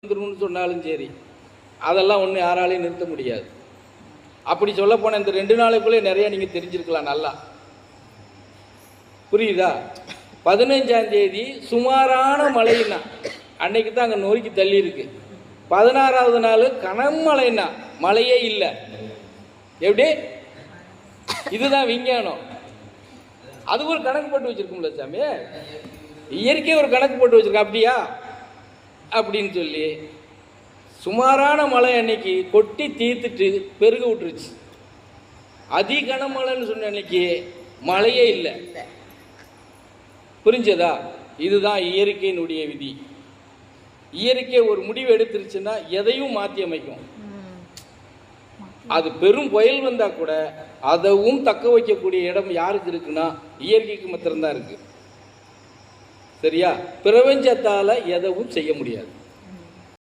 வந்துருன்னு சொன்னாலும் சரி, அதெல்லாம் ஒன்றும் யாராலையும் நிறுத்த முடியாது. அப்படி சொல்ல போன இந்த 2 நாளைக்குள்ளே நிறைய நீங்கள் தெரிஞ்சிருக்கலாம். நல்லா புரியுதா? 15ஆம் தேதி சுமாரான மழைன்னா அன்னைக்கு தான் அங்கே நோய்க்கு தள்ளி இருக்கு. 16வது நாள் கனமழைன்னா மழையே இல்லை. எப்படி? இதுதான் விஞ்ஞானம். அது ஒரு கணக்கு போட்டு வச்சிருக்கும்ல சாமி, இயற்கை ஒரு கணக்கு போட்டு வச்சிருக்க. அப்படியா அப்படின்னு சொல்லி சுமாரான மழை அன்னைக்கு கொட்டி தீர்த்துட்டு பெருக விட்டுருச்சு. அதி கனமழைன்னு சொன்ன அன்னைக்கு மழையே இல்லை. புரிஞ்சதா? இதுதான் இயற்கையினுடைய விதி. இயற்கை ஒரு முடிவு எடுத்துருச்சுன்னா எதையும் மாற்றி அமைக்கும். அது பெரும் புயல் வந்தா கூட அதவும் தக்க வைக்கக்கூடிய இடம் யாருக்கு இருக்குன்னா இயற்கைக்கு மாத்திரம்தான் இருக்கு. சரியா? பிரபஞ்சத்தால எதுவும் செய்ய முடியாது.